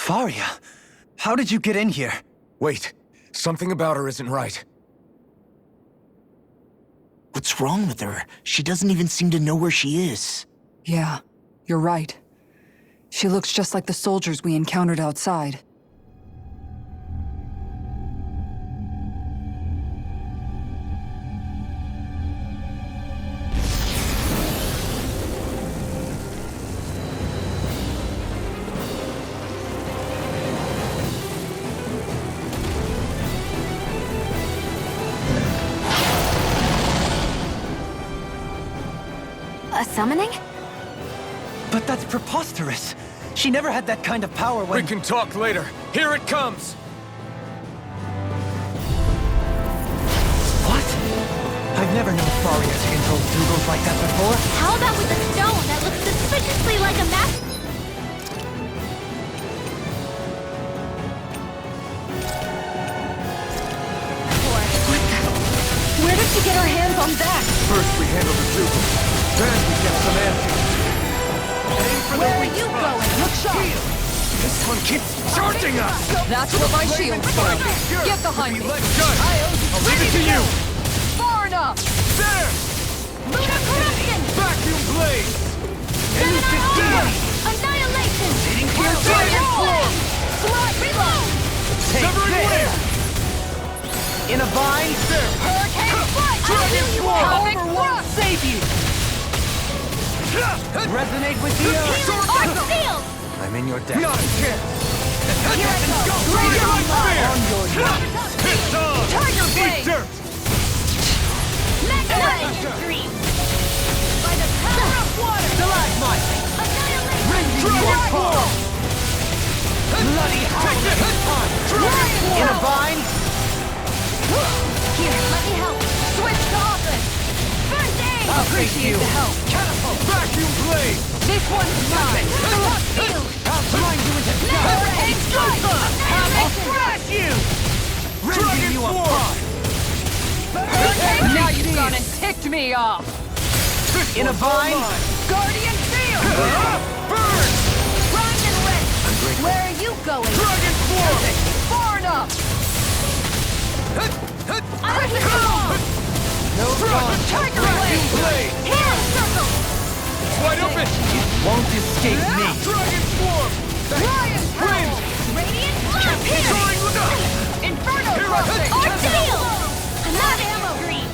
Faria, how did you get in here? Wait, something about her isn't right. What's wrong with her? She doesn't even seem to know where she is. Yeah, you're right. She looks just like the soldiers we encountered outside. A summoning? But that's preposterous. She never had that kind of power when— We can talk later. Here it comes! What? I've never known Faria to control Dougals like that before. How about with a stone that looks suspiciously like a map? Where did she get her hands on that? First we handle the Dougal, then we get some answers. Aim for Where the are weak you spot. going? Look sharp! This one keeps charging us! That's what my shield's for. Get behind me. Let go! I'll leave it to you! Far enough! There! Lunar corruption! Vacuum blade! Gemini armor! Annihilation! Dragon claw! Reload! Take Severing this! wind! In a bind? There! Hurricane flight! Dragon claw! Power won't save you! Resonate with the earth! Arc seal! I'm in your debt. Not a chance! Here I go! Greater on fire! On your It's on! Tiger Eat blade! dirt! Magnetic stream! By the power of water! Stalagmite! Annihilation! Dragon claw! Bloody Take this! Dragon In a claw! bind? Here, let me help! Switch to offense! First aid! Appreciate the help. Catapult! Vacuum blade! This one's mine! Rock field! I'll grind you into dust! Hurricane strike! I'll thrash you! Rending Dragon you claw! apart! Now you've gone and ticked me off! This In a one's all bind? mine. Guardian field! Burn! Grind and rest! Where are you going? Dragon claw! Far enough! Iron Claw! No Dragon Tiger Vacuum blade! blade! Healing circle! It's wide open! Won't escape me! Dragon swarm! Ryan Wind! Radiant blast! Soaring with us! Inferno Here I crossing! come. Arc seal! Not ammo green!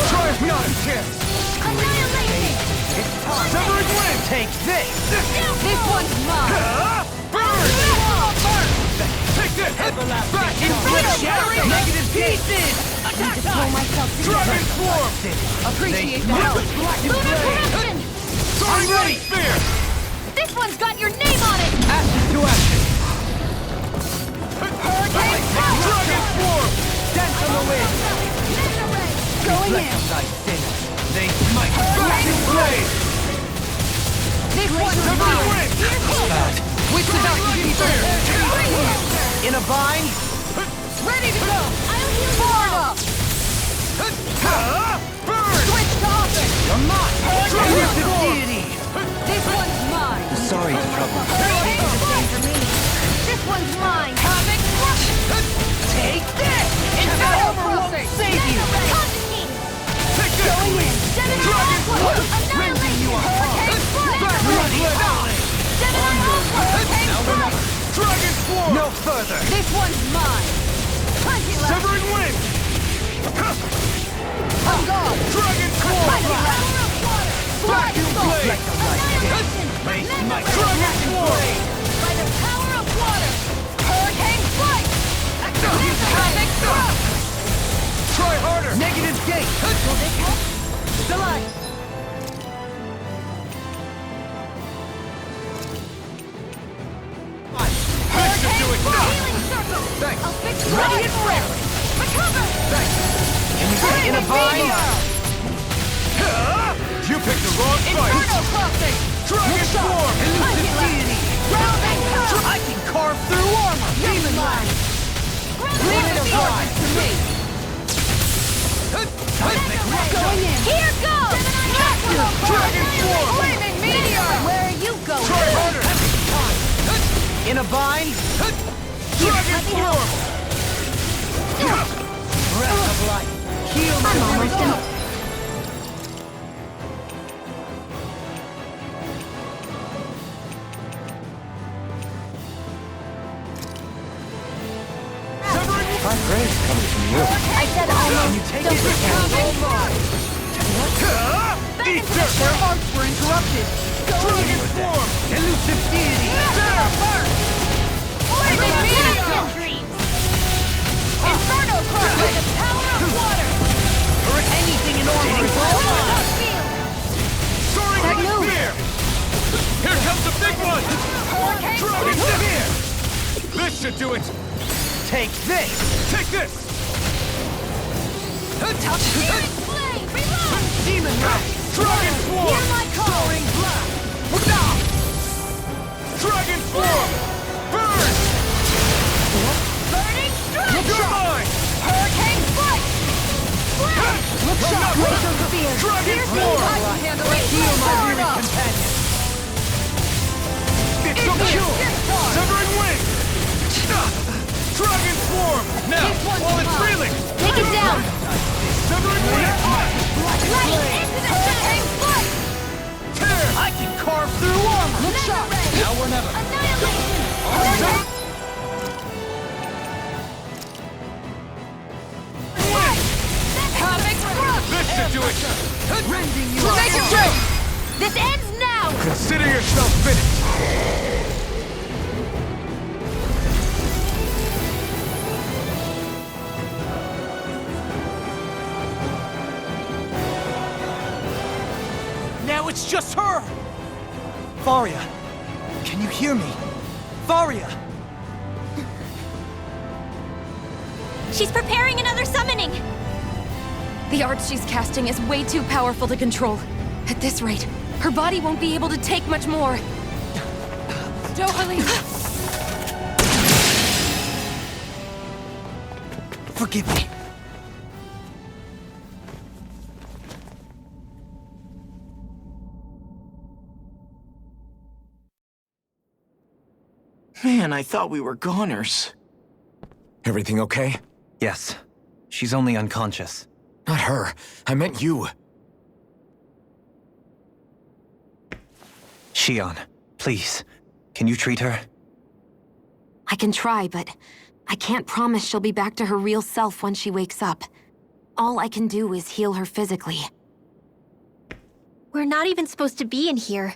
Try not a chance! Annihilation! Severing wind! Take this! This one's mine! Burn! Take this! Back in Shattering negative pieces! Need to pull myself Dragon together. swarm! Appreciate the help! Lunar corruption! Soaring ready! Spear! This one's got your name on it! Ashes to ashes! Hurricane flight! Dragon swarm! Dance on the wind! Going in! Reflect on thy sins. They might Vacuum blade! This one's Severing mine! wind! bad. With seduction people! In a bind? Ready to go! I'll heal you Far all! enough! Burn! Switch to offense! You're mine! Dragon Elusive swarm! deity! This one's mine! Sorry to trouble. Hurricane flight for me! This one's mine! Havoc crush! Take this! Inferno crossing! Save you! Constantine! Take this! Gemini Dragon Aqua! Rending you Annihilation! apart! Hurricane flight! Bloody howling! Gemini Aqua! Hurricane flight! Dragon swarm! No further! This one's mine! Severing wind! I'm gone! Dragon claw! Power of water! Vacuum blade! Reflect on thy sins. Annihilation! They might Dragon claw! By the power of water! Hurricane flight! Havoc thrust! Try harder! Negative gate! Will this help? Delay! This should do it! Healing circle! Thanks! I'll fix Ready it! and ready! Recover! Can you get in a bind? You picked the wrong fight! Inferno crossing! Dragon swarm! Elusive deity! Grounding power! I can carve through armor! Demon line! Leave Let the it origins to me! Seismic ray! Going in! Here goes! Dragon swarm! Flaming meteor! Where are you going? Try harder! In a bind? Dragon form! Breath of life. Heal my I'm almost wound. out. High praise coming from you. I said almost. you take Don't it? push Eat dirt! Their arts were interrupted. Dragon form! Elusive deity. Inferno Cross by the power of water! Or anything in order is all mine. Soaring That like move. spear! Here comes the big one! Hurricane Dragon spear! This should do it! Take this. Take this! Searing flame! Reload! Demon wrath. Dragon form! Hear my call! Soaring blast. Dragon form! Burn! Burning strike! You're mine! Hurricane flight! Flame! Look shot! Laser spear! Dragon Piercing form! cut! Handle it. Heal my weary companion. It's so pure! Severing wing! Dragon form! Now, while it's reeling! Take it down! Severing wing! Light into the hurricane flight! Tear! I can carve through armor. Look shot! Now or never. Annihilation! Hurricane flight! Havoc thrust! This should do it! Rending you Formation true! This ends now! Consider yourself finished! Now it's just her! Faria, can you hear me? Faria! She's preparing another summoning! The arts she's casting is way too powerful to control. At this rate, her body won't be able to take much more. Dohalim! Forgive me. Man, I thought we were goners. Everything okay? Yes. She's only unconscious. Not her. I meant you. Shion, please. Can you treat her? I can try, but I can't promise she'll be back to her real self when she wakes up. All I can do is heal her physically. We're not even supposed to be in here.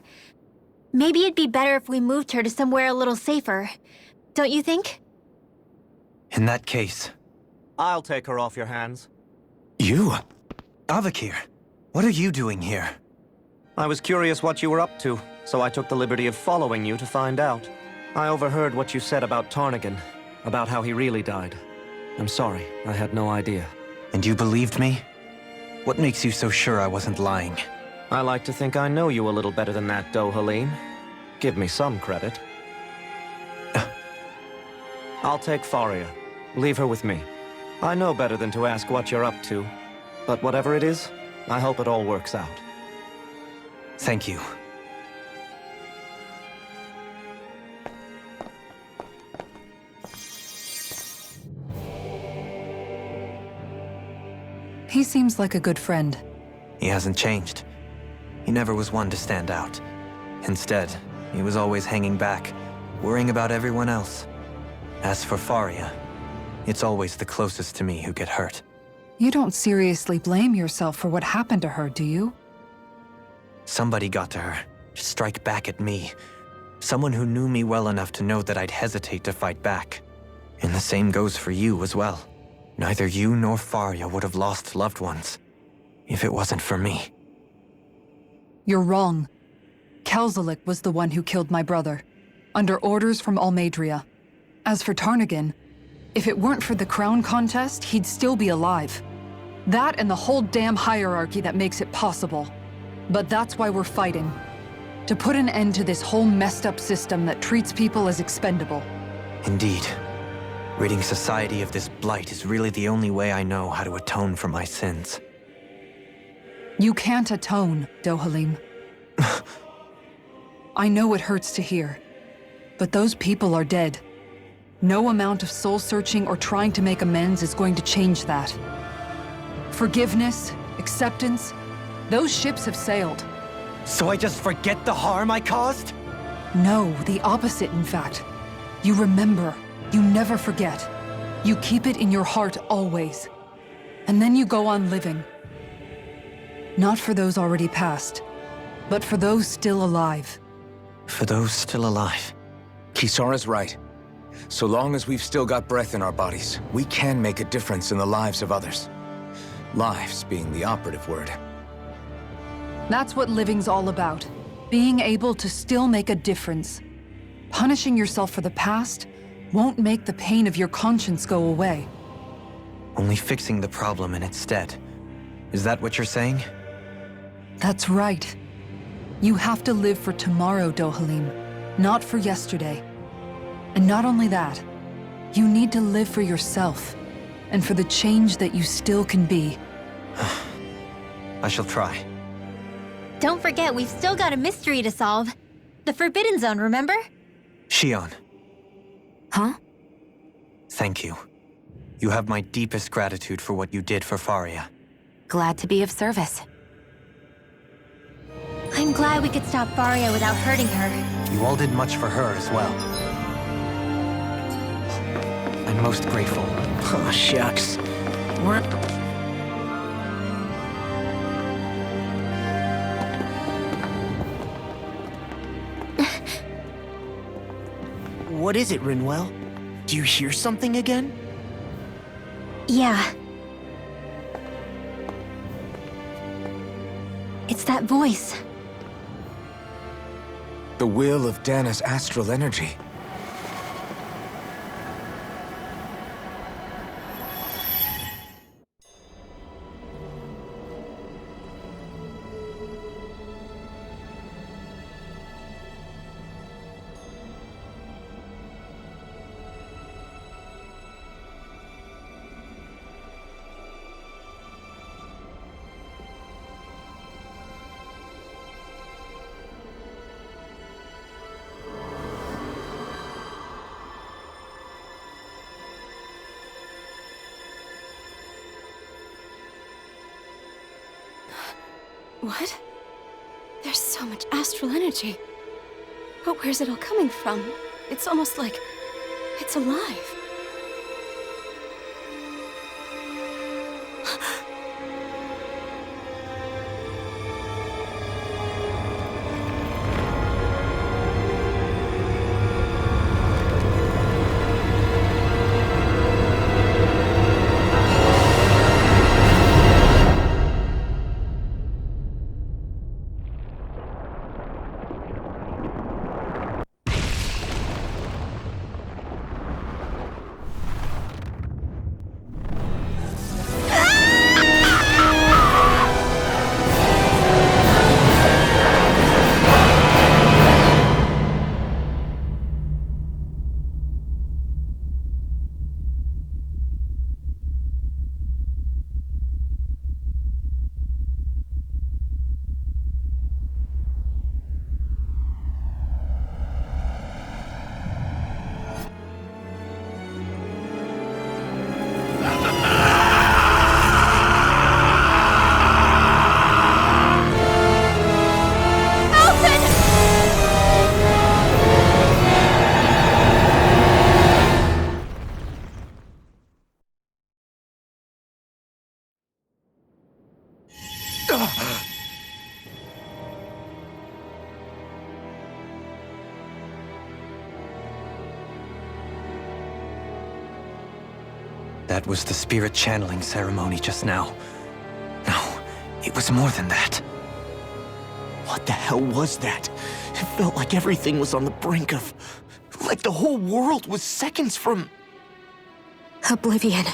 Maybe it'd be better if we moved her to somewhere a little safer. Don't you think? In that case, I'll take her off your hands. You? Avakir, what are you doing here? I was curious what you were up to, so I took the liberty of following you to find out. I overheard what you said about Tarnigan, about how he really died. I'm sorry, I had no idea. And you believed me? What makes you so sure I wasn't lying? I like to think I know you a little better than that, Dohalim. Give me some credit. I'll take Faria. Leave her with me. I know better than to ask what you're up to. But whatever it is, I hope it all works out. Thank you. He seems like a good friend. He hasn't changed. He never was one to stand out. Instead, he was always hanging back, worrying about everyone else. As for Faria, it's always the closest to me who get hurt. You don't seriously blame yourself for what happened to her, do you? Somebody got to her, to strike back at me. Someone who knew me well enough to know that I'd hesitate to fight back. And the same goes for you as well. Neither you nor Faria would have lost loved ones, if it wasn't for me. You're wrong. Kelzelik was the one who killed my brother, under orders from Almadria. As for Tarnigan, if it weren't for the crown contest, he'd still be alive. That and the whole damn hierarchy that makes it possible. But that's why we're fighting. To put an end to this whole messed up system that treats people as expendable. Indeed. Ridding society of this blight is really the only way I know how to atone for my sins. You can't atone, Dohalim. I know it hurts to hear, but those people are dead. No amount of soul-searching or trying to make amends is going to change that. Forgiveness, acceptance, those ships have sailed. So I just forget the harm I caused? No, the opposite, in fact. You remember. You never forget. You keep it in your heart always. And then you go on living. Not for those already past, but for those still alive. For those still alive. Kisara's right. So long as we've still got breath in our bodies, we can make a difference in the lives of others. Lives being the operative word. That's what living's all about. Being able to still make a difference. Punishing yourself for the past won't make the pain of your conscience go away. Only fixing the problem in its stead. Is that what you're saying? That's right. You have to live for tomorrow, Dohalim, not for yesterday. And not only that, you need to live for yourself, and for the change that you still can be. I shall try. Don't forget, we've still got a mystery to solve. The Forbidden Zone, remember? Shion, Huh? thank you. You have my deepest gratitude for what you did for Faria. Glad to be of service. I'm glad we could stop Faria without hurting her. You all did much for her as well. I'm most grateful. Oh, shucks. What is it, Rinwell? Do you hear something again? Yeah. It's that voice. The will of Dana's astral energy. What? There's so much astral energy. But where's it all coming from? It's almost like it's alive. That was the spirit channeling ceremony just now. No, it was more than that. What the hell was that? It felt like everything was on the brink of... like the whole world was seconds from... Oblivion.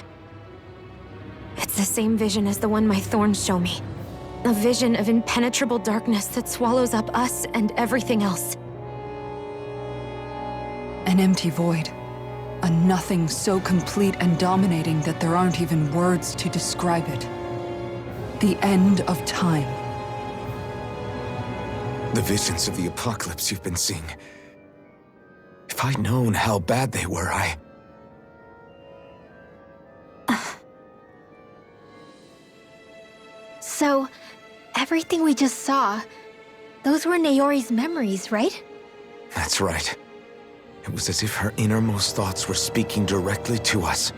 It's the same vision as the one my thorns show me. A vision of impenetrable darkness that swallows up us and everything else. An empty void. A nothing so complete and dominating that there aren't even words to describe it. The end of time. The visions of the apocalypse you've been seeing. If I'd known how bad they were, So, everything we just saw, those were Naori's memories, right? That's right. It was as if her innermost thoughts were speaking directly to us.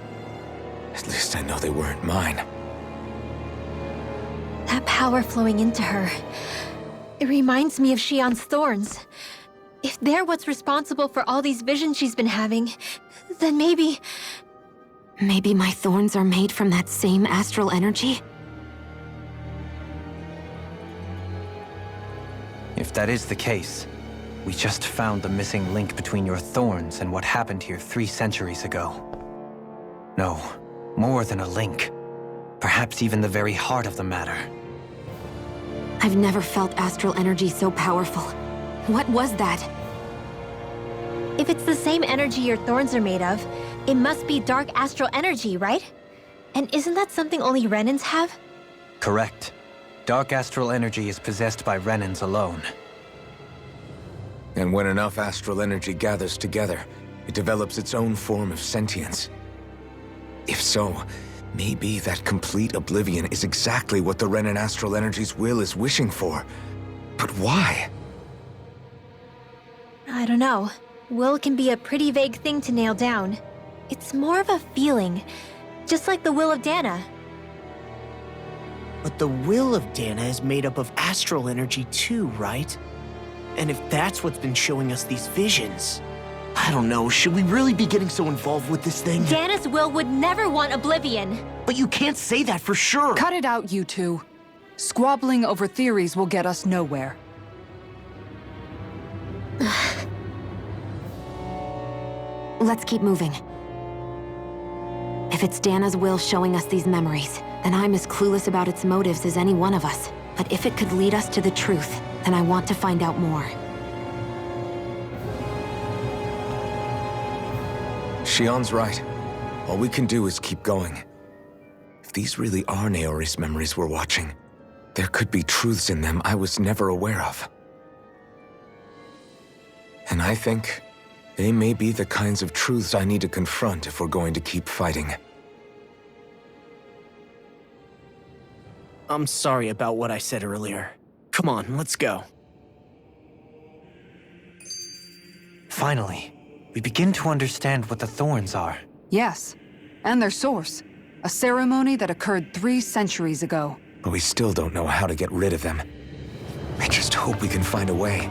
At least I know they weren't mine. That power flowing into her. It reminds me of Xion's thorns. If they're what's responsible for all these visions she's been having, then maybe... Maybe my thorns are made from that same astral energy? If that is the case, we just found the missing link between your thorns and what happened here 3 centuries ago. No, more than a link. Perhaps even the very heart of the matter. I've never felt astral energy so powerful. What was that? If it's the same energy your thorns are made of, it must be dark astral energy, right? And isn't that something only Renans have? Correct. Dark astral energy is possessed by Renans alone. And when enough astral energy gathers together, it develops its own form of sentience. If so, maybe that complete oblivion is exactly what the Renan astral energy's will is wishing for. But why? I don't know. Will can be a pretty vague thing to nail down. It's more of a feeling, just like the will of Dana. But the will of Dana is made up of astral energy too, right? And if that's what's been showing us these visions... I don't know, should we really be getting so involved with this thing? Dana's will would never want oblivion. But you can't say that for sure! Cut it out, you two. Squabbling over theories will get us nowhere. Let's keep moving. If it's Dana's will showing us these memories, then I'm as clueless about its motives as any one of us. But if it could lead us to the truth, then I want to find out more. Xion's right. All we can do is keep going. If these really are Naori's memories we're watching, there could be truths in them I was never aware of. And I think they may be the kinds of truths I need to confront if we're going to keep fighting. I'm sorry about what I said earlier. Come on, let's go. Finally, we begin to understand what the thorns are. Yes, and their source. A ceremony that occurred 3 centuries ago. But we still don't know how to get rid of them. I just hope we can find a way.